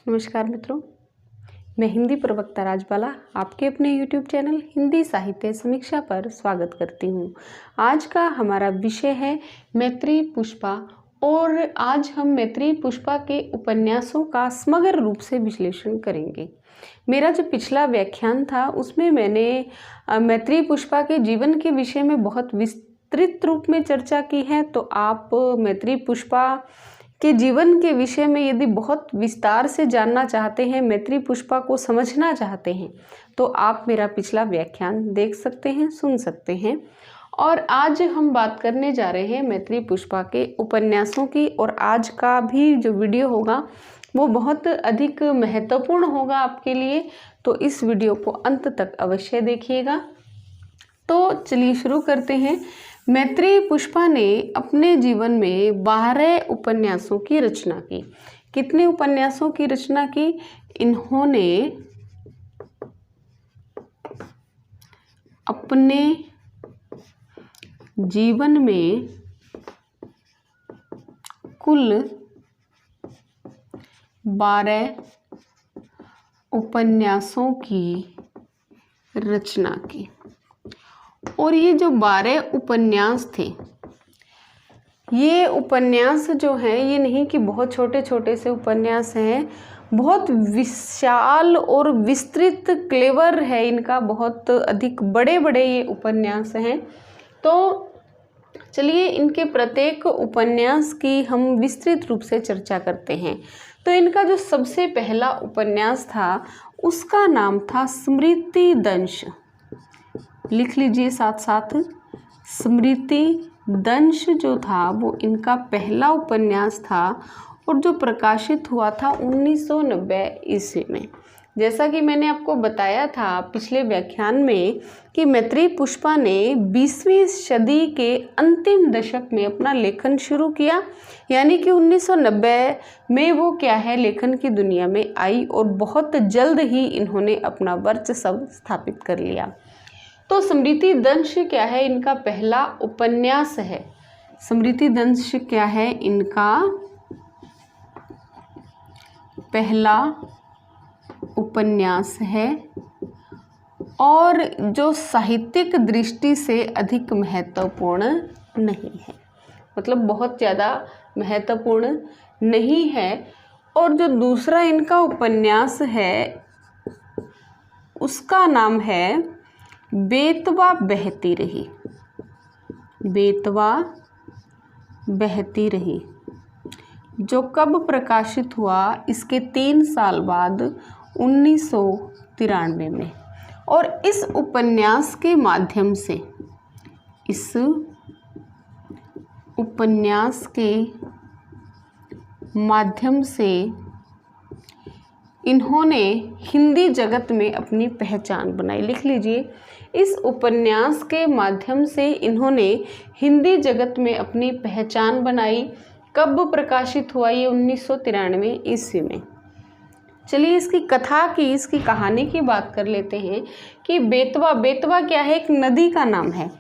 नमस्कार मित्रों, मैं हिंदी प्रवक्ता राजबाला आपके अपने YouTube चैनल हिंदी साहित्य समीक्षा पर स्वागत करती हूँ। आज का हमारा विषय है मैत्रेयी पुष्पा और आज हम मैत्रेयी पुष्पा के उपन्यासों का समग्र रूप से विश्लेषण करेंगे। मेरा जो पिछला व्याख्यान था उसमें मैंने मैत्रेयी पुष्पा के जीवन के विषय में बहुत विस्तृत रूप में चर्चा की है, तो आप मैत्रेयी पुष्पा के जीवन के विषय में यदि बहुत विस्तार से जानना चाहते हैं, मैत्रेयी पुष्पा को समझना चाहते हैं, तो आप मेरा पिछला व्याख्यान देख सकते हैं, सुन सकते हैं। और आज हम बात करने जा रहे हैं मैत्रेयी पुष्पा के उपन्यासों की, और आज का भी जो वीडियो होगा वो बहुत अधिक महत्वपूर्ण होगा आपके लिए, तो इस वीडियो को अंत तक अवश्य देखिएगा। तो चलिए शुरू करते हैं। मैत्रेयी पुष्पा ने अपने जीवन में 12 उपन्यासों की रचना की। कितने उपन्यासों की रचना की? इन्होंने अपने जीवन में कुल 12 उपन्यासों की रचना की। और ये जो 12 उपन्यास थे, ये उपन्यास जो हैं ये नहीं कि बहुत छोटे छोटे से उपन्यास हैं, बहुत विशाल और विस्तृत क्लेवर है इनका, बहुत अधिक बड़े बड़े ये उपन्यास हैं। तो चलिए इनके प्रत्येक उपन्यास की हम विस्तृत रूप से चर्चा करते हैं। तो इनका जो सबसे पहला उपन्यास था उसका नाम था स्मृति दंश। लिख लीजिए साथ साथ, स्मृति दंश जो था वो इनका पहला उपन्यास था और जो प्रकाशित हुआ था 1990 ईस्वी में। जैसा कि मैंने आपको बताया था पिछले व्याख्यान में कि मैत्रेयी पुष्पा ने 20वीं सदी के अंतिम दशक में अपना लेखन शुरू किया, यानी कि 1990 में वो क्या है लेखन की दुनिया में आई और बहुत जल्द ही इन्होंने अपना वर्चस्व स्थापित कर लिया। तो स्मृति दंश क्या है? इनका पहला उपन्यास है। स्मृति दंश क्या है? इनका पहला उपन्यास है और जो साहित्यिक दृष्टि से अधिक महत्वपूर्ण नहीं है, मतलब बहुत ज़्यादा महत्वपूर्ण नहीं है। और जो दूसरा इनका उपन्यास है उसका नाम है बेतवा बहती रही। बेतवा बहती रही, जो कब प्रकाशित हुआ? इसके 3 साल बाद 1993 में। और इस उपन्यास के माध्यम से, इस उपन्यास के माध्यम से इन्होंने हिंदी जगत में अपनी पहचान बनाई। लिख लीजिए, इस उपन्यास के माध्यम से इन्होंने हिंदी जगत में अपनी पहचान बनाई। कब प्रकाशित हुआ ये? 1993 ईस्वी में। चलिए इसकी कथा की, इसकी कहानी की बात कर लेते हैं कि बेतवा क्या है? एक नदी का नाम है।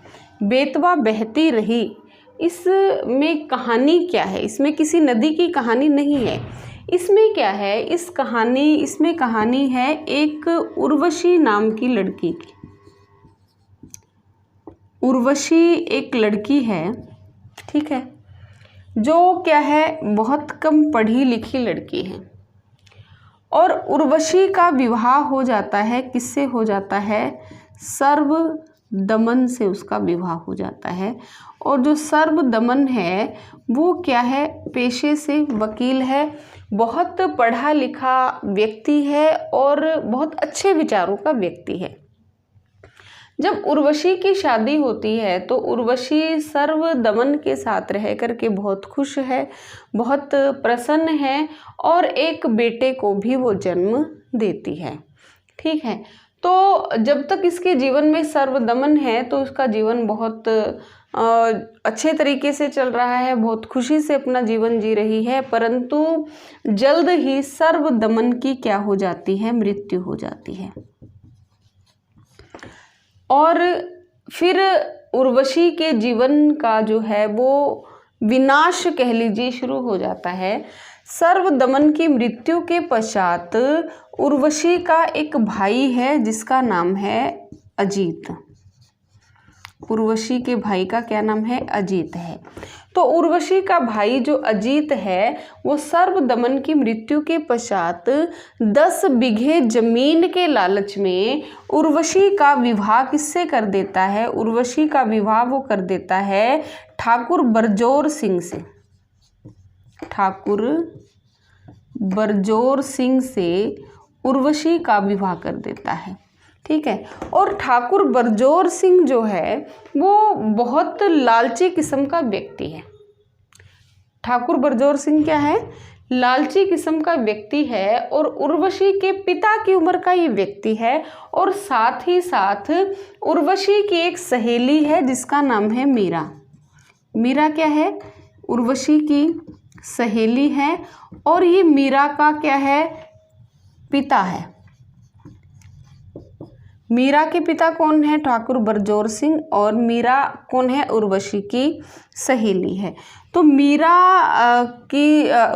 बेतवा बहती रही, इसमें कहानी क्या है? इसमें किसी नदी की कहानी नहीं है। इसमें क्या है? इसमें कहानी है एक उर्वशी नाम की लड़की की। उर्वशी एक लड़की है, ठीक है, जो क्या है बहुत कम पढ़ी लिखी लड़की है। और उर्वशी का विवाह हो जाता है, किससे हो जाता है? सर्वदमन से उसका विवाह हो जाता है। और जो सर्वदमन है वो क्या है? पेशे से वकील है, बहुत पढ़ा लिखा व्यक्ति है और बहुत अच्छे विचारों का व्यक्ति है। जब उर्वशी की शादी होती है तो उर्वशी सर्वदमन के साथ रह कर के बहुत खुश है, बहुत प्रसन्न है और एक बेटे को भी वो जन्म देती है, ठीक है। तो जब तक इसके जीवन में सर्वदमन है तो उसका जीवन बहुत अच्छे तरीके से चल रहा है, बहुत खुशी से अपना जीवन जी रही है। परंतु जल्द ही सर्वदमन की क्या हो जाती है? मृत्यु हो जाती है। और फिर उर्वशी के जीवन का जो है वो विनाश कह लीजिए शुरू हो जाता है। सर्वदमन की मृत्यु के पश्चात उर्वशी का एक भाई है जिसका नाम है अजीत। उर्वशी के भाई का क्या नाम है? अजीत है। तो उर्वशी का भाई जो अजीत है वो सर्वदमन की मृत्यु के पश्चात 10 बीघे जमीन के लालच में उर्वशी का विवाह किससे कर देता है? उर्वशी का विवाह वो कर देता है ठाकुर बरजोर सिंह से। ठाकुर बरजोर सिंह से उर्वशी का विवाह कर देता है। ठीक है। और ठाकुर बरजोर सिंह जो है वो बहुत लालची किस्म का व्यक्ति है। ठाकुर बरजोर सिंह क्या है? लालची किस्म का व्यक्ति है और उर्वशी के पिता की उम्र का ये व्यक्ति है। और साथ ही साथ उर्वशी की एक सहेली है जिसका नाम है मीरा। मीरा क्या है? उर्वशी की सहेली है और ये मीरा का क्या है? पिता है। मीरा के पिता कौन है? ठाकुर बरजोर सिंह। और मीरा कौन है? उर्वशी की सहेली है। तो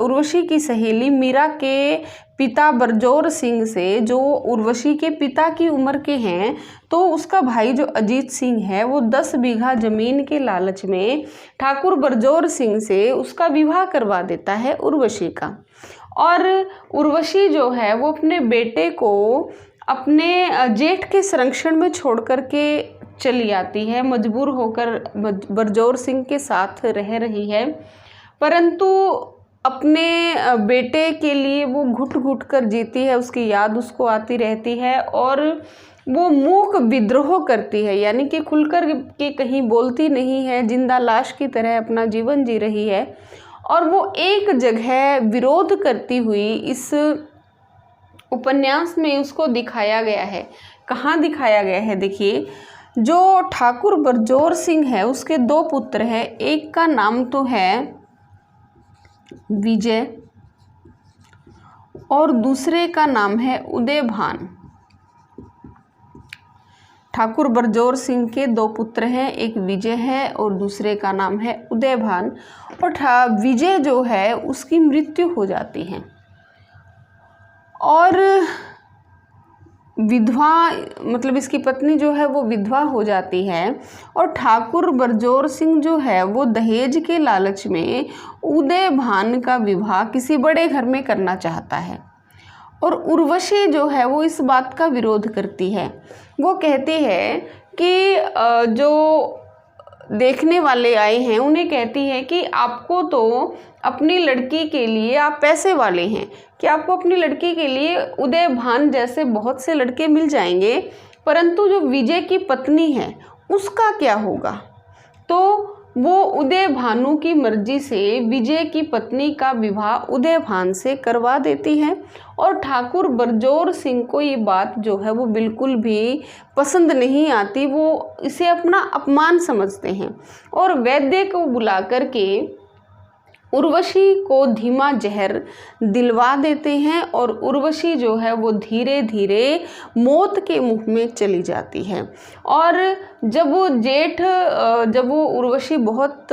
उर्वशी की सहेली मीरा के पिता बरजोर सिंह से, जो उर्वशी के पिता की उम्र के हैं, तो उसका भाई जो अजीत सिंह है वो 10 बीघा जमीन के लालच में ठाकुर बरजोर सिंह से उसका विवाह करवा देता है उर्वशी का। और उर्वशी जो है वो अपने बेटे को अपने जेठ के संरक्षण में छोड़ कर के चली आती है, मजबूर होकर बरजोर सिंह के साथ रह रही है। परंतु अपने बेटे के लिए वो घुट घुट कर जीती है, उसकी याद उसको आती रहती है और वो मूक विद्रोह करती है, यानी कि खुलकर के कहीं बोलती नहीं है, जिंदा लाश की तरह अपना जीवन जी रही है। और वो एक जगह विरोध करती हुई इस उपन्यास में उसको दिखाया गया है। कहाँ दिखाया गया है? देखिए, जो ठाकुर बरजोर सिंह है उसके 2 पुत्र हैं। एक का नाम तो है विजय और दूसरे का नाम है उदयभान। ठाकुर बरजोर सिंह के 2 पुत्र हैं, एक विजय है और दूसरे का नाम है उदयभान। और विजय जो है उसकी मृत्यु हो जाती है और विधवा, मतलब इसकी पत्नी जो है वो विधवा हो जाती है। और ठाकुर बरजोर सिंह जो है वो दहेज के लालच में उदयभान का विवाह किसी बड़े घर में करना चाहता है। और उर्वशी जो है वो इस बात का विरोध करती है। वो कहती है कि जो देखने वाले आए हैं उन्हें कहती है कि आपको तो अपनी लड़की के लिए, आप पैसे वाले हैं कि आपको अपनी लड़की के लिए उदयभान जैसे बहुत से लड़के मिल जाएंगे, परंतु जो विजय की पत्नी है उसका क्या होगा? तो वो उदयभानु की मर्जी से विजय की पत्नी का विवाह उदयभान से करवा देती है। और ठाकुर बरजोर सिंह को ये बात जो है वो बिल्कुल भी पसंद नहीं आती, वो इसे अपना अपमान समझते हैं और वैद्य को बुला कर के उर्वशी को धीमा जहर दिलवा देते हैं और उर्वशी जो है वो धीरे धीरे मौत के मुंह में चली जाती है। और जब वो उर्वशी बहुत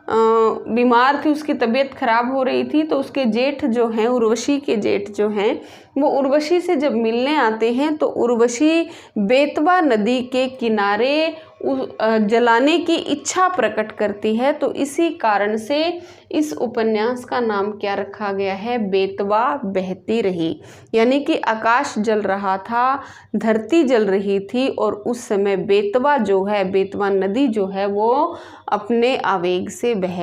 बीमार थी, उसकी तबीयत खराब हो रही थी, तो उसके जेठ जो हैं, उर्वशी के जेठ जो हैं, वो उर्वशी से जब मिलने आते हैं तो उर्वशी बेतवा नदी के किनारे जलाने की इच्छा प्रकट करती है। तो इसी कारण से इस उपन्यास का नाम क्या रखा गया है? बेतवा बहती रही। यानी कि आकाश जल रहा था, धरती जल रही थी और उस समय बेतवा जो है, बेतवा नदी जो है वो अपने आवेग से बह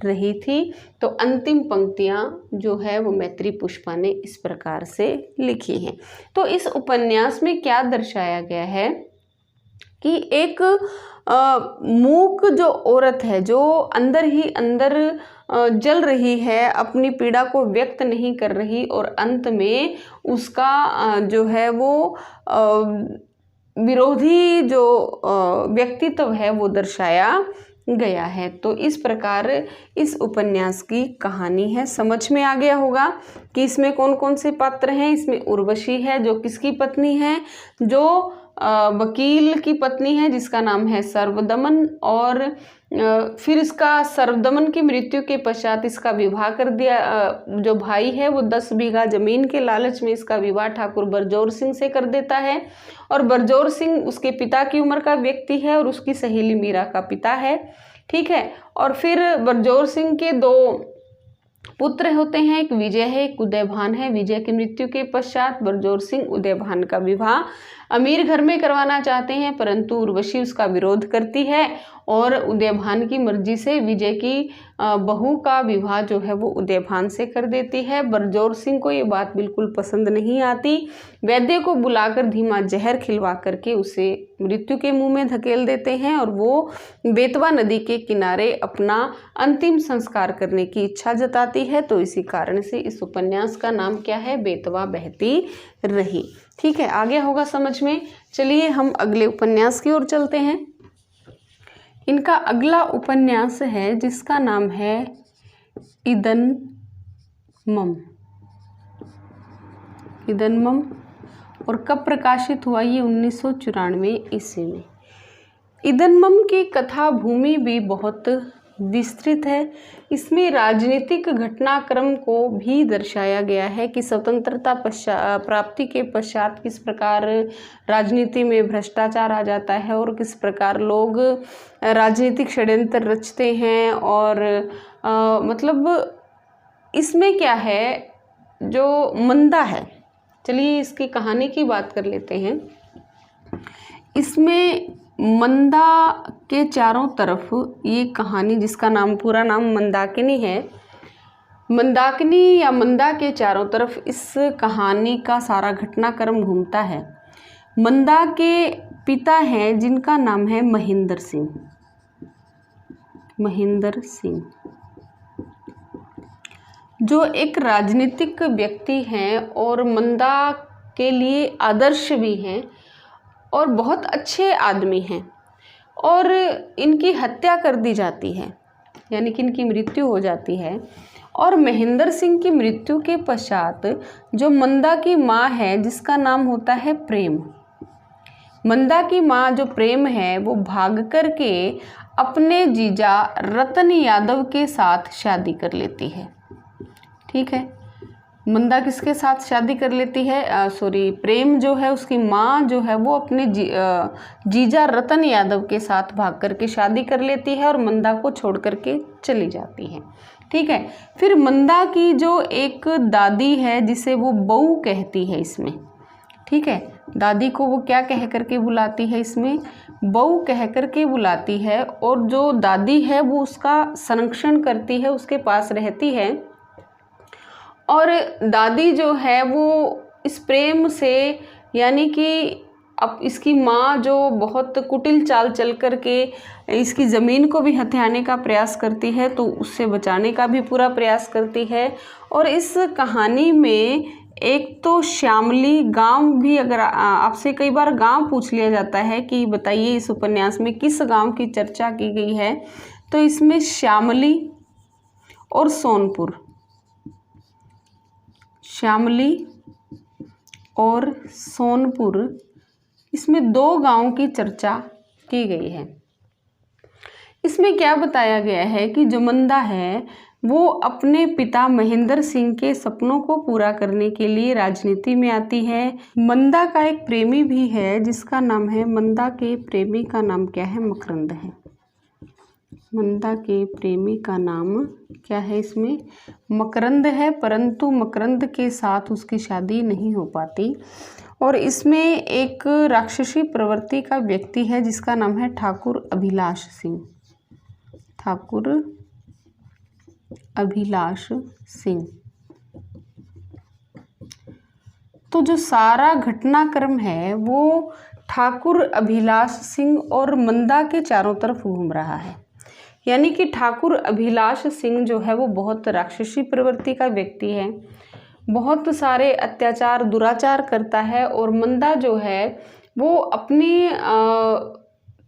रही थी। तो अंतिम पंक्तियां जो है वो मैत्री पुष्पा ने इस प्रकार से लिखी हैं। तो इस उपन्यास में क्या दर्शाया गया है कि एक मूक जो औरत है, जो अंदर ही अंदर जल रही है, अपनी पीड़ा को व्यक्त नहीं कर रही और अंत में उसका जो है वो विरोधी जो व्यक्तित्व है वो दर्शाया गया है। तो इस प्रकार इस उपन्यास की कहानी है। समझ में आ गया होगा कि इसमें कौन कौन से पात्र हैं। इसमें उर्वशी है जो किसकी पत्नी है? जो वकील की पत्नी है जिसका नाम है सर्वदमन। और फिर इसका सर्वदमन की मृत्यु के पश्चात इसका विवाह कर दिया। जो भाई है वो 10 बीघा जमीन के लालच में इसका विवाह ठाकुर बरजोर सिंह से कर देता है। और बरजोर सिंह उसके पिता की उम्र का व्यक्ति है और उसकी सहेली मीरा का पिता है। ठीक है। और फिर बरजोर सिंह के 2 पुत्र होते हैं, एक विजय है, एक उदयभान है। विजय की मृत्यु के पश्चात बरजोर सिंह उदयभान का विवाह अमीर घर में करवाना चाहते हैं, परंतु उर्वशी उसका विरोध करती है और उदयभान की मर्जी से विजय की बहू का विवाह जो है वो उदयभान से कर देती है। बरजोर सिंह को ये बात बिल्कुल पसंद नहीं आती। वैद्य को बुलाकर धीमा जहर खिलवा करके उसे मृत्यु के मुंह में धकेल देते हैं और वो बेतवा नदी के किनारे अपना अंतिम संस्कार करने की इच्छा जताती है। तो इसी कारण से इस उपन्यास का नाम क्या है? बेतवा बहती रही। ठीक है, आ गया होगा समझ में। चलिए हम अगले उपन्यास की ओर चलते हैं। इनका अगला उपन्यास है जिसका नाम है इदनमम। इदनमम। और कब प्रकाशित हुआ? ये 1994 ईस्वी में। इदनमम की कथा भूमि भी बहुत विस्तृत है। इसमें राजनीतिक घटनाक्रम को भी दर्शाया गया है कि स्वतंत्रता प्राप्ति के पश्चात किस प्रकार राजनीति में भ्रष्टाचार आ जाता है और किस प्रकार लोग राजनीतिक षड्यंत्र रचते हैं। और मतलब इसमें क्या है, जो मंदा है, चलिए इसकी कहानी की बात कर लेते हैं। इसमें मंदा के चारों तरफ ये कहानी, जिसका नाम पूरा नाम मंदाकिनी है, मंदाकिनी या मंदा के चारों तरफ इस कहानी का सारा घटनाक्रम घूमता है। मंदा के पिता हैं जिनका नाम है महेंद्र सिंह। महेंद्र सिंह जो एक राजनीतिक व्यक्ति हैं और मंदा के लिए आदर्श भी हैं और बहुत अच्छे आदमी हैं। और इनकी हत्या कर दी जाती है, यानी कि इनकी मृत्यु हो जाती है। और महेंद्र सिंह की मृत्यु के पश्चात जो मंदा की माँ है, जिसका नाम होता है प्रेम, मंदा की माँ जो प्रेम है वो भाग करके अपने जीजा रतन यादव के साथ शादी कर लेती है। ठीक है, मंदा किसके साथ शादी कर लेती है? प्रेम जो है, उसकी माँ जो है वो अपने जीजा रतन यादव के साथ भाग करके शादी कर लेती है और मंदा को छोड़ करके चली जाती है। ठीक है। फिर मंदा की जो एक दादी है जिसे वो बहू कहती है इसमें, ठीक है, दादी को वो क्या कह करके बुलाती है इसमें? बहू कह करके बुलाती है। और जो दादी है वो उसका संरक्षण करती है, उसके पास रहती है। और दादी जो है वो इस प्रेम से, यानी कि अब इसकी माँ जो बहुत कुटिल चाल चल करके इसकी ज़मीन को भी हथियाने का प्रयास करती है, तो उससे बचाने का भी पूरा प्रयास करती है। और इस कहानी में एक तो श्यामली गांव भी, अगर आपसे कई बार गांव पूछ लिया जाता है कि बताइए इस उपन्यास में किस गांव की चर्चा की गई है, तो इसमें श्यामली और सोनपुर, श्यामली और सोनपुर, इसमें 2 गांवों की चर्चा की गई है। इसमें क्या बताया गया है कि जो मंदा है वो अपने पिता महेंद्र सिंह के सपनों को पूरा करने के लिए राजनीति में आती है। मंदा का एक प्रेमी भी है जिसका नाम है, मंदा के प्रेमी का नाम क्या है? मकरंद है। मंदा के प्रेमी का नाम क्या है इसमें? मकरंद है। परंतु मकरंद के साथ उसकी शादी नहीं हो पाती। और इसमें एक राक्षसी प्रवृत्ति का व्यक्ति है जिसका नाम है ठाकुर अभिलाष सिंह। ठाकुर अभिलाष सिंह। तो जो सारा घटनाक्रम है वो ठाकुर अभिलाष सिंह और मंदा के चारों तरफ घूम रहा है। यानी कि ठाकुर अभिलाष सिंह जो है वो बहुत राक्षसी प्रवृत्ति का व्यक्ति है, बहुत सारे अत्याचार दुराचार करता है। और मंदा जो है वो अपनी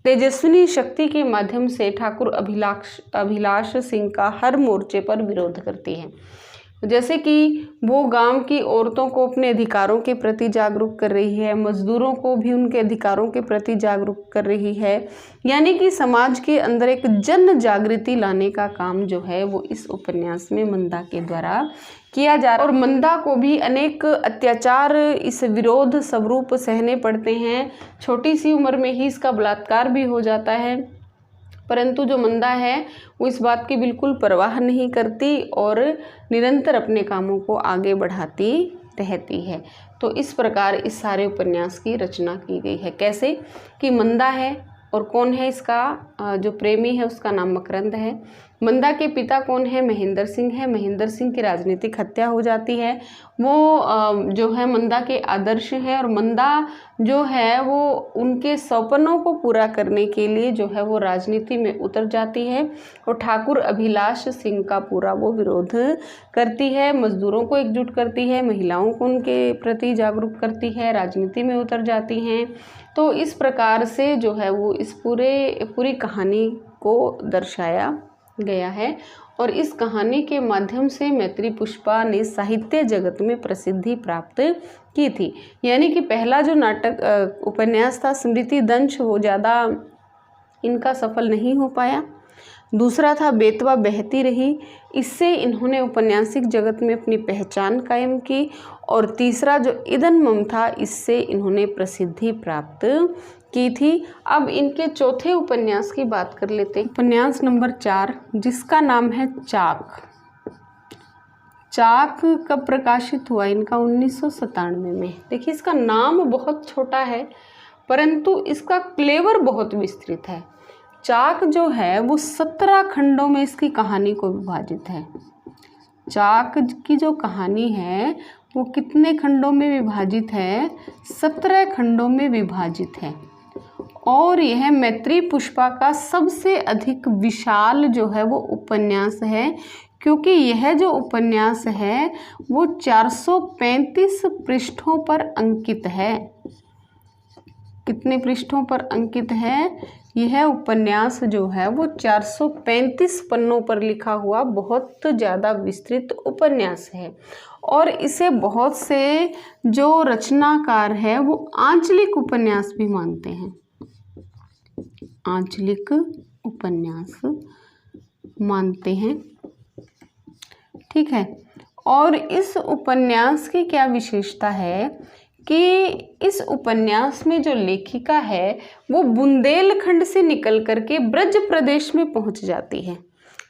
तेजस्विनी शक्ति के माध्यम से ठाकुर अभिलाष सिंह का हर मोर्चे पर विरोध करती है। जैसे कि वो गांव की औरतों को अपने अधिकारों के प्रति जागरूक कर रही है, मजदूरों को भी उनके अधिकारों के प्रति जागरूक कर रही है, यानी कि समाज के अंदर एक जन जागृति लाने का काम जो है वो इस उपन्यास में मंदा के द्वारा किया जा रहा है। और मंदा को भी अनेक अत्याचार, इस विरोध स्वरूप सहने पड़ते हैं। छोटी सी उम्र में ही इसका बलात्कार भी हो जाता है, परंतु जो मंदा है वो इस बात की बिल्कुल परवाह नहीं करती और निरंतर अपने कामों को आगे बढ़ाती रहती है। तो इस प्रकार इस सारे उपन्यास की रचना की गई है। कैसे कि मंदा है और कौन है इसका जो प्रेमी है उसका नाम मकरंद है। मंदा के पिता कौन है? महेंद्र सिंह है। महेंद्र सिंह की राजनीतिक हत्या हो जाती है। वो जो है मंदा के आदर्श हैं और मंदा जो है वो उनके सपनों को पूरा करने के लिए जो है वो राजनीति में उतर जाती है और ठाकुर अभिलाष सिंह का पूरा वो विरोध करती है, मजदूरों को एकजुट करती है, महिलाओं को उनके प्रति जागरूक करती है, राजनीति में उतर जाती हैं। तो इस प्रकार से जो है वो इस पूरी कहानी को दर्शाया गया है और इस कहानी के माध्यम से मैत्री पुष्पा ने साहित्य जगत में प्रसिद्धि प्राप्त की थी। यानी कि पहला जो नाटक उपन्यास था स्मृति दंश, वो ज़्यादा इनका सफल नहीं हो पाया। दूसरा था बेतवा बहती रही, इससे इन्होंने उपन्यासिक जगत में अपनी पहचान कायम की। और तीसरा जो ईदन मम था, इससे इन्होंने प्रसिद्धि प्राप्त की थी। अब इनके चौथे उपन्यास की बात कर लेते हैं। उपन्यास नंबर 4 जिसका नाम है चाक। चाक कब प्रकाशित हुआ इनका? 1997 में। देखिए इसका नाम बहुत छोटा है परंतु इसका क्लेवर बहुत विस्तृत है। चाक जो है वो 17 खंडों में इसकी कहानी को विभाजित है। चाक की जो कहानी है वो कितने खंडों में विभाजित है? 17 खंडों में विभाजित है। और यह मैत्री पुष्पा का सबसे अधिक विशाल जो है वो उपन्यास है, क्योंकि यह जो उपन्यास है वो 435 पृष्ठों पर अंकित है। कितने पृष्ठों पर अंकित है? यह उपन्यास जो है वो 435 पन्नों पर लिखा हुआ बहुत ज़्यादा विस्तृत उपन्यास है। और इसे बहुत से जो रचनाकार है वो आंचलिक उपन्यास भी मानते हैं। आंचलिक उपन्यास मानते हैं, ठीक है। और इस उपन्यास की क्या विशेषता है कि इस उपन्यास में जो लेखिका है वो बुंदेलखंड से निकल करके ब्रज प्रदेश में पहुंच जाती है।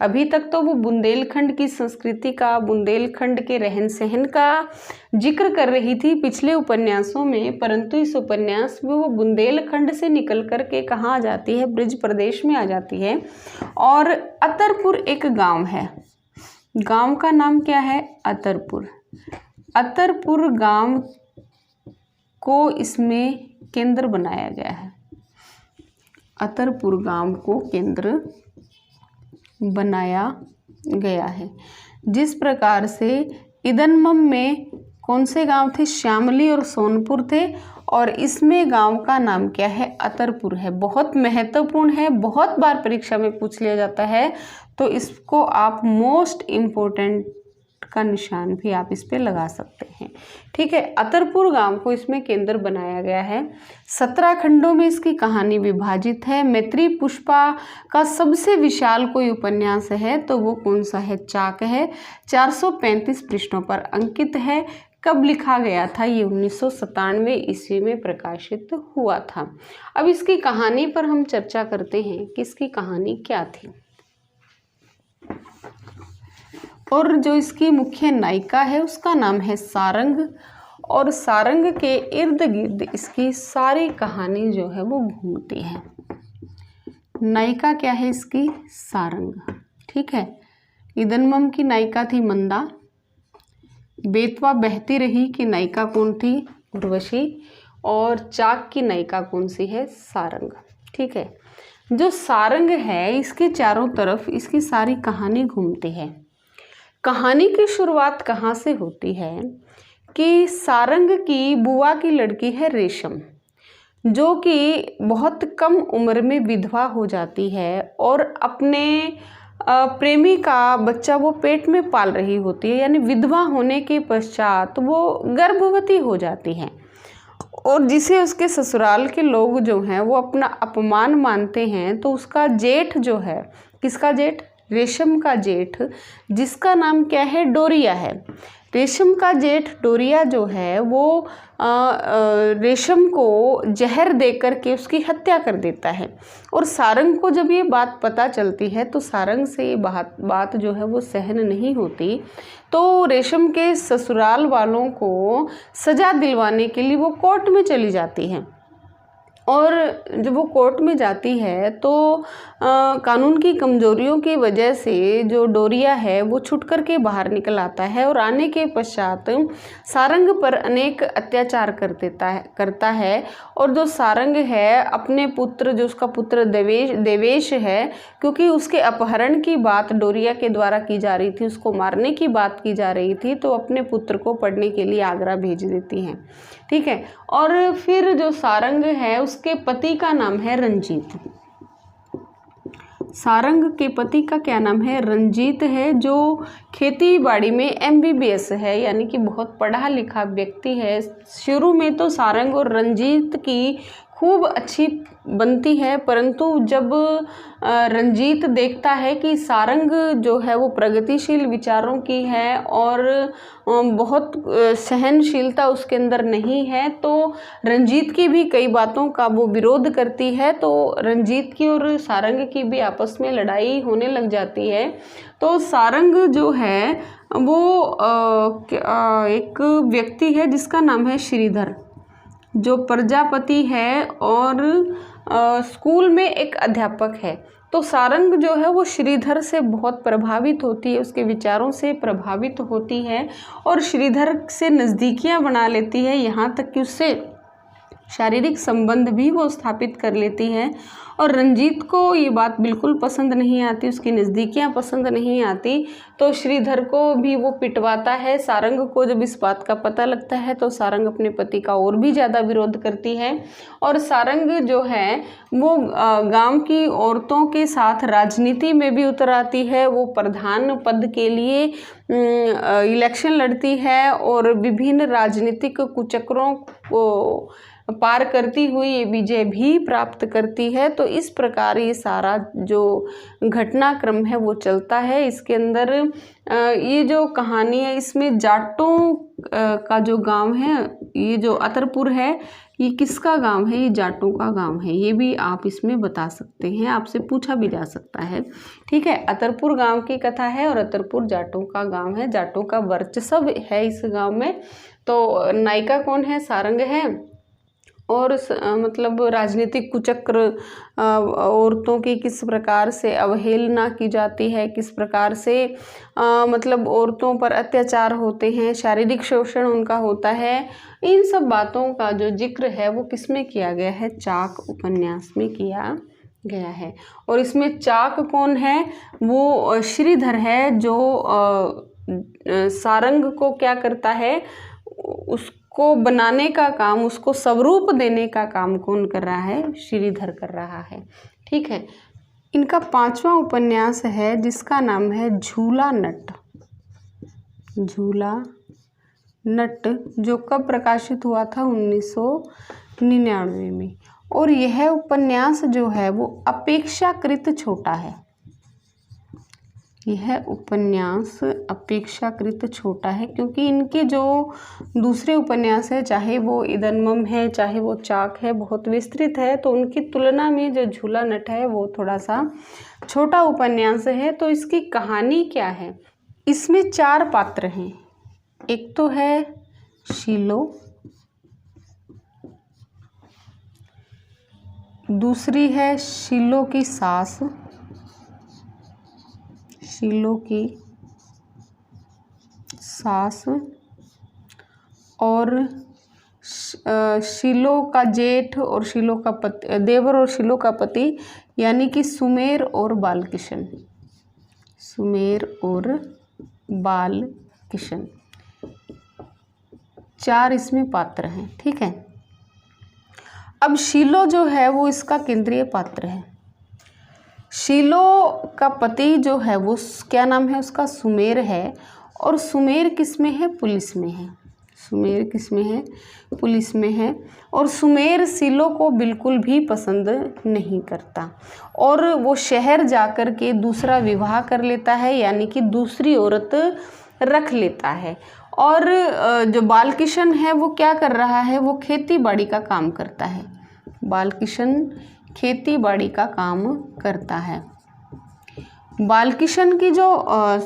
अभी तक तो वो बुंदेलखंड की संस्कृति का, बुंदेलखंड के रहन सहन का जिक्र कर रही थी पिछले उपन्यासों में, परंतु इस उपन्यास में वो बुंदेलखंड से निकल करके कहाँ आ जाती है? ब्रज प्रदेश में आ जाती है। और अतरपुर एक गांव है। गांव का नाम क्या है? अतरपुर। अतरपुर गांव को इसमें केंद्र बनाया गया है। अतरपुर गांव को केंद्र बनाया गया है। जिस प्रकार से ईदनमम में कौन से गांव थे? श्यामली और सोनपुर थे, और इसमें गांव का नाम क्या है? अतरपुर है। बहुत महत्वपूर्ण है, बहुत बार परीक्षा में पूछ लिया जाता है, तो इसको आप मोस्ट इम्पोर्टेंट का निशान भी आप इस पे लगा सकते हैं, ठीक है। अतरपुर गांव को इसमें केंद्र बनाया गया है। 17 खंडों में इसकी कहानी विभाजित है। मैत्री पुष्पा का सबसे विशाल कोई उपन्यास है तो वो कौन सा है? चाक है। 435 पृष्ठों पर अंकित है। कब लिखा गया था? ये 1997 ईस्वी में प्रकाशित हुआ था। अब इसकी कहानी पर हम चर्चा करते हैं कि इसकी कहानी क्या थी। और जो इसकी मुख्य नायिका है उसका नाम है सारंग, और सारंग के इर्द गिर्द इसकी सारी कहानी जो है वो घूमती है। नायिका क्या है इसकी? सारंग, ठीक है। ईदनमम की नायिका थी मंदा। बेतवा बहती रही की नायिका कौन थी? उर्वशी। और चाक की नायिका कौन सी है? सारंग, ठीक है। जो सारंग है इसके चारों तरफ इसकी सारी कहानी घूमती है। कहानी की शुरुआत कहाँ से होती है कि सारंग की बुआ की लड़की है रेशम, जो कि बहुत कम उम्र में विधवा हो जाती है और अपने प्रेमी का बच्चा वो पेट में पाल रही होती है, यानी विधवा होने के पश्चात वो गर्भवती हो जाती है, और जिसे उसके ससुराल के लोग जो हैं वो अपना अपमान मानते हैं, तो उसका जेठ जो है, किसका जेठ? रेशम का जेठ, जिसका नाम क्या है? डोरिया है। रेशम का जेठ डोरिया जो है वो रेशम को जहर देकर के उसकी हत्या कर देता है। और सारंग को जब ये बात पता चलती है तो सारंग से ये बात जो है वो सहन नहीं होती, तो रेशम के ससुराल वालों को सज़ा दिलवाने के लिए वो कोर्ट में चली जाती है। और जब वो कोर्ट में जाती है तो कानून की कमजोरियों की वजह से जो डोरिया है वो छूट कर के बाहर निकल आता है, और आने के पश्चात सारंग पर अनेक अत्याचार करता है। और जो सारंग है अपने पुत्र, जो उसका पुत्र देवेश है, क्योंकि उसके अपहरण की बात डोरिया के द्वारा की जा रही थी, उसको मारने की बात की जा रही थी, तो अपने पुत्र को पढ़ने के लिए आगरा भेज देती हैं। ठीक है। और फिर जो सारंग है उसके पति का नाम है रंजीत। सारंग के पति का क्या नाम है? रंजीत है, जो खेती बाड़ी में MBBS है, यानी कि बहुत पढ़ा लिखा व्यक्ति है। शुरू में तो सारंग और रंजीत की खूब अच्छी बनती है, परंतु जब रंजीत देखता है कि सारंग जो है वो प्रगतिशील विचारों की है और बहुत सहनशीलता उसके अंदर नहीं है, तो रंजीत की भी कई बातों का वो विरोध करती है, तो रंजीत की और सारंग की भी आपस में लड़ाई होने लग जाती है। तो सारंग जो है वो एक व्यक्ति है जिसका नाम है श्रीधर, जो प्रजापति है और स्कूल में एक अध्यापक है। तो सारंग जो है वो श्रीधर से बहुत प्रभावित होती है, उसके विचारों से प्रभावित होती है और श्रीधर से नज़दीकियां बना लेती है, यहाँ तक कि उससे शारीरिक संबंध भी वो स्थापित कर लेती है। और रंजीत को ये बात बिल्कुल पसंद नहीं आती, उसकी नज़दीकियां पसंद नहीं आती, तो श्रीधर को भी वो पिटवाता है। सारंग को जब इस बात का पता लगता है तो सारंग अपने पति का और भी ज़्यादा विरोध करती है, और सारंग जो है वो गांव की औरतों के साथ राजनीति में भी उतर आती है। वो प्रधान पद के लिए इलेक्शन लड़ती है और विभिन्न राजनीतिक कुचक्रों को पार करती हुई ये विजय भी प्राप्त करती है। तो इस प्रकार ये सारा जो घटनाक्रम है वो चलता है। इसके अंदर ये जो कहानी है इसमें जाटों का जो गांव है, ये जो अतरपुर है, ये किसका गांव है? ये जाटों का गांव है। ये भी आप इसमें बता सकते हैं, आपसे पूछा भी जा सकता है। ठीक है, अतरपुर गांव की कथा है और अतरपुर जाटों का गांव है। जाटों का वर्चस्व है इस गांव में। तो नायिका कौन है? सारंग है। और मतलब राजनीतिक कुचक्र, औरतों की किस प्रकार से अवहेलना की जाती है, किस प्रकार से मतलब औरतों पर अत्याचार होते हैं, शारीरिक शोषण उनका होता है, इन सब बातों का जो जिक्र है वो किस में किया गया है? चाक उपन्यास में किया गया है। और इसमें चाक कौन है? वो श्रीधर है, जो सारंग को क्या करता है? उसको बनाने का काम, उसको स्वरूप देने का काम कौन कर रहा है? श्रीधर कर रहा है। ठीक है। इनका 5वां उपन्यास है जिसका नाम है झूला नट। झूला नट, जो कब प्रकाशित हुआ था? 1999 में। और यह उपन्यास जो है वो अपेक्षाकृत छोटा है। यह उपन्यास अपेक्षाकृत छोटा है क्योंकि इनके जो दूसरे उपन्यास है, चाहे वो इदन्मम है, चाहे वो चाक है, बहुत विस्तृत है, तो उनकी तुलना में जो झूला नट है वो थोड़ा सा छोटा उपन्यास है। तो इसकी कहानी क्या है? इसमें 4 पात्र हैं। एक तो है शीलो, दूसरी है शीलो की सास, शीलो की सास, और शीलो का जेठ और शीलो का पति, देवर और शीलो का पति, यानी कि सुमेर और बालकिशन। सुमेर और बालकिशन 4 इसमें पात्र हैं। ठीक है। अब शीलो जो है वो इसका केंद्रीय पात्र है। शीलो का पति जो है वो क्या नाम है उसका, सुमेर है। और सुमेर किस में है, पुलिस में है। सुमेर किस में है, पुलिस में है। और सुमेर शीलो को बिल्कुल भी पसंद नहीं करता और वो शहर जाकर के दूसरा विवाह कर लेता है, यानी कि दूसरी औरत रख लेता है। और जो बालकिशन है वो क्या कर रहा है, वो खेती बाड़ी का काम करता है। बालकिशन खेती बाड़ी का काम करता है। बालकिशन की जो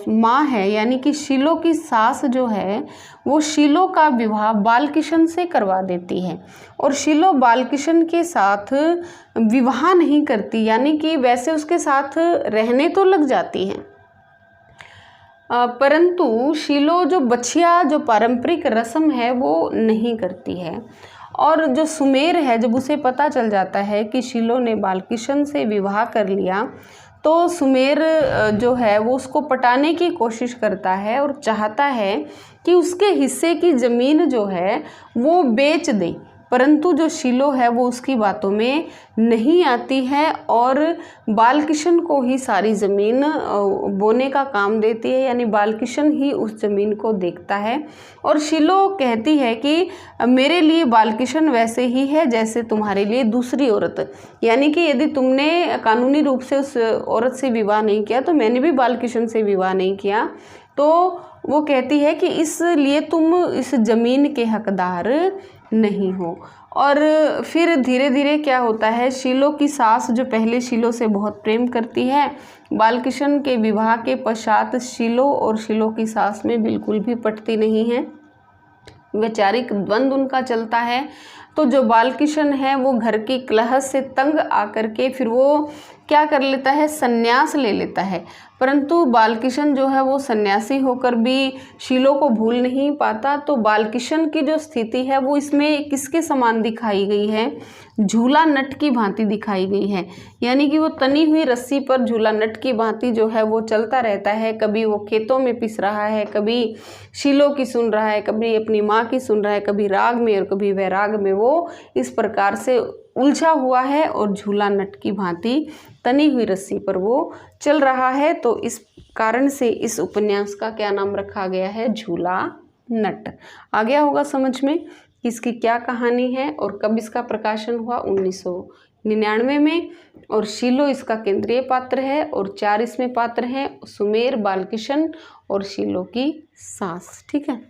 माँ है यानी कि शीलो की सास जो है वो शीलो का विवाह बालकिशन से करवा देती है। और शीलो बालकिशन के साथ विवाह नहीं करती, यानी कि वैसे उसके साथ रहने तो लग जाती है, परंतु शीलो जो बछिया जो पारंपरिक रस्म है वो नहीं करती है। और जो सुमेर है, जब उसे पता चल जाता है कि शीलो ने बालकिशन से विवाह कर लिया, तो सुमेर जो है वो उसको पटाने की कोशिश करता है और चाहता है कि उसके हिस्से की ज़मीन जो है वो बेच दे। परंतु जो शीलो है वो उसकी बातों में नहीं आती है और बालकिशन को ही सारी ज़मीन बोने का काम देती है, यानी बालकिशन ही उस ज़मीन को देखता है। और शीलो कहती है कि मेरे लिए बालकिशन वैसे ही है जैसे तुम्हारे लिए दूसरी औरत, यानी कि यदि तुमने कानूनी रूप से उस औरत से विवाह नहीं किया तो मैंने भी बालकिशन से विवाह नहीं किया। तो वो कहती है कि इसलिए तुम इस ज़मीन के हकदार नहीं हो। और फिर धीरे धीरे क्या होता है, शीलो की सास जो पहले शीलो से बहुत प्रेम करती है, बालकिशन के विवाह के पश्चात शीलो और शीलो की सास में बिल्कुल भी पटती नहीं है, वैचारिक द्वंद्व उनका चलता है। तो जो बालकिशन है वो घर की कलह से तंग आकर के फिर वो क्या कर लेता है, संन्यास ले लेता है। परंतु बालकिशन जो है वो सन्यासी होकर भी शीलो को भूल नहीं पाता। तो बालकिशन की जो स्थिति है वो इसमें किसके समान दिखाई गई है, झूला नट की भांति दिखाई गई है, यानी कि वो तनी हुई रस्सी पर झूला नट की भांति जो है वो चलता रहता है। कभी वो खेतों में पिस रहा है, कभी शीलो की सुन रहा है, कभी अपनी माँ की सुन रहा है, कभी राग में और कभी वैराग में वो इस प्रकार से उलझा हुआ है और झूला नट की भांति तनी हुई रस्सी पर वो चल रहा है। तो इस कारण से इस उपन्यास का क्या नाम रखा गया है, झूला नट। आ गया होगा समझ में कि इसकी क्या कहानी है और कब इसका प्रकाशन हुआ, 1999 में। और शीलो इसका केंद्रीय पात्र है और 4 इसमें पात्र हैं, सुमेर, बालकिशन और शीलो की सास। ठीक है।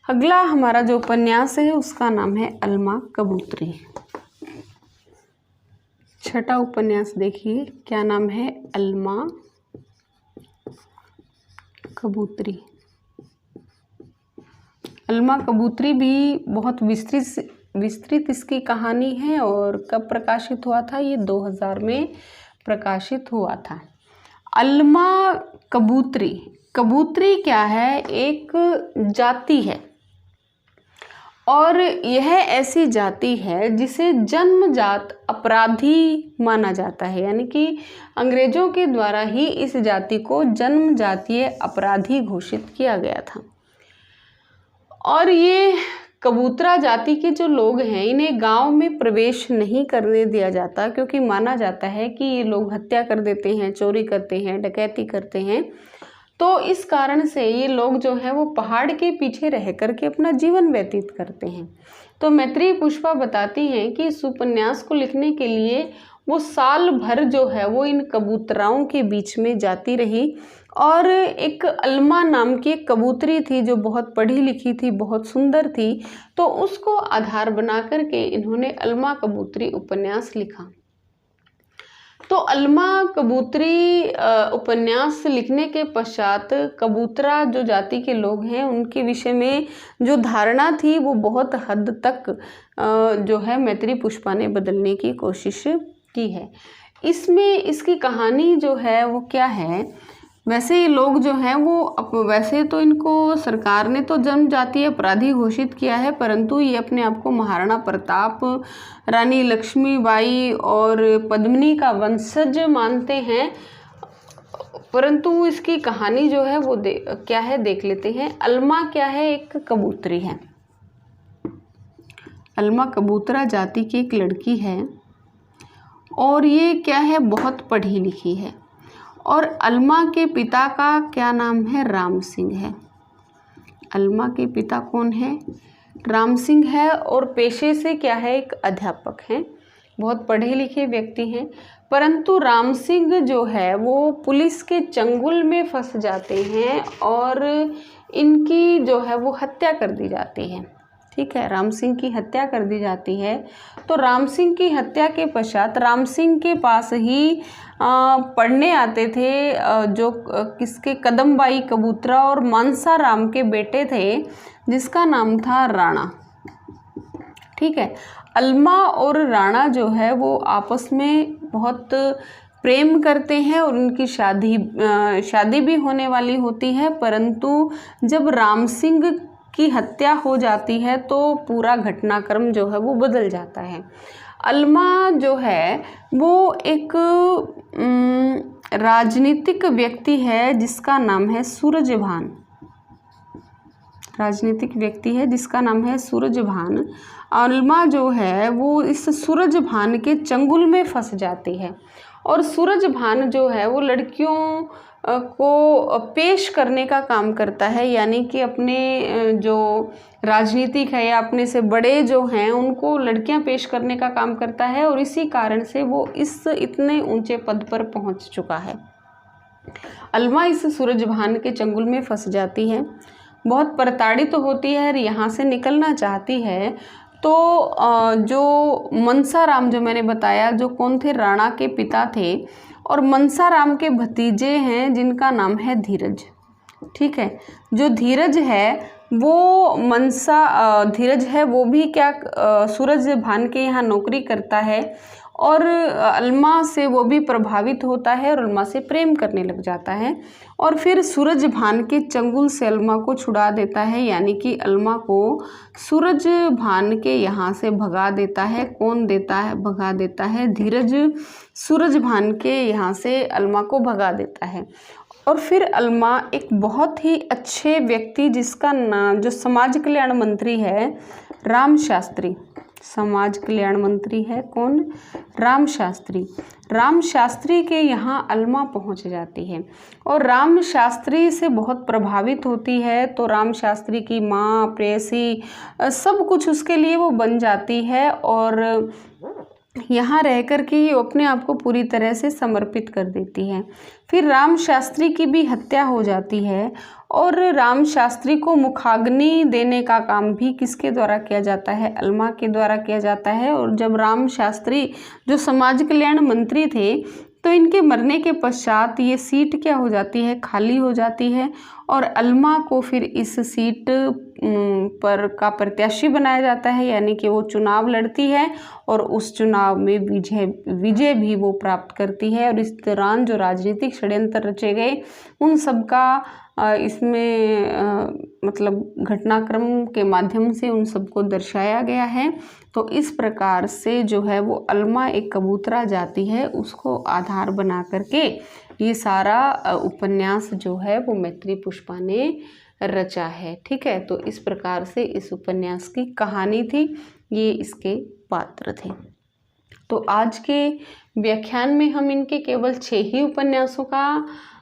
अगला हमारा जो उपन्यास है उसका नाम है अलमा कबूतरी। छठा उपन्यास देखिए, क्या नाम है, अलमा कबूतरी। अलमा कबूतरी भी बहुत विस्तृत इसकी कहानी है। और कब प्रकाशित हुआ था, ये 2000 में प्रकाशित हुआ था। अलमा कबूतरी, कबूतरी क्या है, एक जाति है और यह ऐसी जाति है जिसे जन्मजात अपराधी माना जाता है, यानी कि अंग्रेजों के द्वारा ही इस जाति को जन्मजातीय अपराधी घोषित किया गया था। और ये कबूतरा जाति के जो लोग हैं इन्हें गांव में प्रवेश नहीं करने दिया जाता, क्योंकि माना जाता है कि ये लोग हत्या कर देते हैं, चोरी करते हैं, डकैती करते हैं। तो इस कारण से ये लोग जो है वो पहाड़ के पीछे रह करके अपना जीवन व्यतीत करते हैं। तो मैत्रेयी पुष्पा बताती हैं कि इस उपन्यास को लिखने के लिए वो साल भर जो है वो इन कबूतराओं के बीच में जाती रही। और एक अलमा नाम की एक कबूतरी थी जो बहुत पढ़ी लिखी थी, बहुत सुंदर थी, तो उसको आधार बना करके इन्होंने अलमा कबूतरी उपन्यास लिखा। तो अलमा कबूतरी उपन्यास लिखने के पश्चात कबूतरा जो जाति के लोग हैं उनके विषय में जो धारणा थी वो बहुत हद तक जो है मैत्रेयी पुष्पा ने बदलने की कोशिश की है। इसमें इसकी कहानी जो है वो क्या है, वैसे ये लोग जो हैं वो वैसे तो इनको सरकार ने तो जनजातीय अपराधी घोषित किया है, परंतु ये अपने आप को महाराणा प्रताप, रानी लक्ष्मीबाई और पद्मिनी का वंशज मानते हैं। परंतु इसकी कहानी जो है वो क्या है देख लेते हैं। अलमा क्या है, एक कबूतरी है। अलमा कबूतरा जाति की एक लड़की है और ये क्या है, बहुत पढ़ी लिखी है। और अलमा के पिता का क्या नाम है, राम सिंह है। अलमा के पिता कौन है, राम सिंह है। और पेशे से क्या है, एक अध्यापक हैं, बहुत पढ़े लिखे व्यक्ति हैं। परंतु राम सिंह जो है वो पुलिस के चंगुल में फंस जाते हैं और इनकी जो है वो हत्या कर दी जाती है। ठीक है, राम सिंह की हत्या कर दी जाती है। तो राम सिंह की हत्या के पश्चात राम सिंह के पास ही पढ़ने आते थे जो किसके, कदमबाई कबूतरा और मानसा राम के बेटे थे जिसका नाम था राणा। ठीक है, अलमा और राणा जो है वो आपस में बहुत प्रेम करते हैं और उनकी शादी भी होने वाली होती है। परंतु जब राम सिंह की हत्या हो जाती है तो पूरा घटनाक्रम जो है वो बदल जाता है। अलमा जो है वो एक राजनीतिक व्यक्ति है जिसका नाम है सूरजभान। राजनीतिक व्यक्ति है जिसका नाम है सूरजभान। अलमा जो है वो इस सूरजभान के चंगुल में फंस जाती है और सूरजभान जो है वो लड़कियों को पेश करने का काम करता है, यानी कि अपने जो राजनीतिक है या अपने से बड़े जो हैं उनको लड़कियां पेश करने का काम करता है। और इसी कारण से वो इस इतने ऊंचे पद पर पहुंच चुका है। अलमा इस सूरजभान के चंगुल में फंस जाती है, बहुत प्रताड़ित तो होती है और यहाँ से निकलना चाहती है। तो जो मनसा राम जो मैंने बताया, जो कौन थे, राणा के पिता थे, और मनसा राम के भतीजे हैं जिनका नाम है धीरज। ठीक है, जो धीरज है वो धीरज है वो भी क्या सूरजभान के यहाँ नौकरी करता है और अलमा से वो भी प्रभावित होता है और अलमा से प्रेम करने लग जाता है। और फिर सूरजभान के चंगुल से अलमा को छुड़ा देता है, यानी कि अलमा को सूरजभान के यहाँ से भगा देता है। कौन देता है, भगा देता है धीरज, सूरजभान के यहाँ से अलमा को भगा देता है। और फिर अलमा एक बहुत ही अच्छे व्यक्ति जिसका नाम, जो समाज कल्याण मंत्री है, राम शास्त्री, समाज कल्याण मंत्री है कौन, राम शास्त्री। राम शास्त्री के यहाँ अलमा पहुँच जाती है और राम शास्त्री से बहुत प्रभावित होती है। तो राम शास्त्री की माँ, प्रेयसी, सब कुछ उसके लिए वो बन जाती है और यहाँ रह कर के ये अपने आप को पूरी तरह से समर्पित कर देती है। फिर राम शास्त्री की भी हत्या हो जाती है और राम शास्त्री को मुखाग्नि देने का काम भी किसके द्वारा किया जाता है, अलमा के द्वारा किया जाता है। और जब राम शास्त्री जो समाज कल्याण मंत्री थे तो इनके मरने के पश्चात ये सीट क्या हो जाती है, खाली हो जाती है और अलमा को फिर इस सीट पर का प्रत्याशी बनाया जाता है, यानी कि वो चुनाव लड़ती है और उस चुनाव में विजय भी वो प्राप्त करती है। और इस दौरान जो राजनीतिक षड्यंत्र रचे गए उन सब का इसमें मतलब घटनाक्रम के माध्यम से उन सबको दर्शाया गया है। तो इस प्रकार से जो है वो अलमा एक कबूतरा जाति है, उसको आधार बना करके ये सारा उपन्यास जो है वो मैत्री पुष्पा ने रचा है। ठीक है, तो इस प्रकार से इस उपन्यास की कहानी थी, ये इसके पात्र थे। तो आज के व्याख्यान में हम इनके केवल 6 ही उपन्यासों का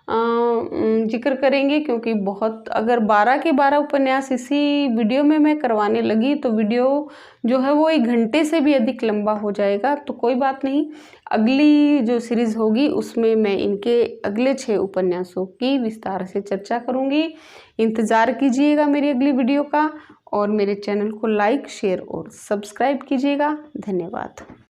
जिक्र करेंगे, क्योंकि बहुत अगर 12 के 12 उपन्यास इसी वीडियो में मैं करवाने लगी तो वीडियो जो है वो 1 घंटे से भी अधिक लंबा हो जाएगा। तो कोई बात नहीं, अगली जो सीरीज़ होगी उसमें मैं इनके अगले 6 उपन्यासों की विस्तार से चर्चा करूँगी। इंतज़ार कीजिएगा मेरी अगली वीडियो का और मेरे चैनल को लाइक, शेयर और सब्सक्राइब कीजिएगा। धन्यवाद।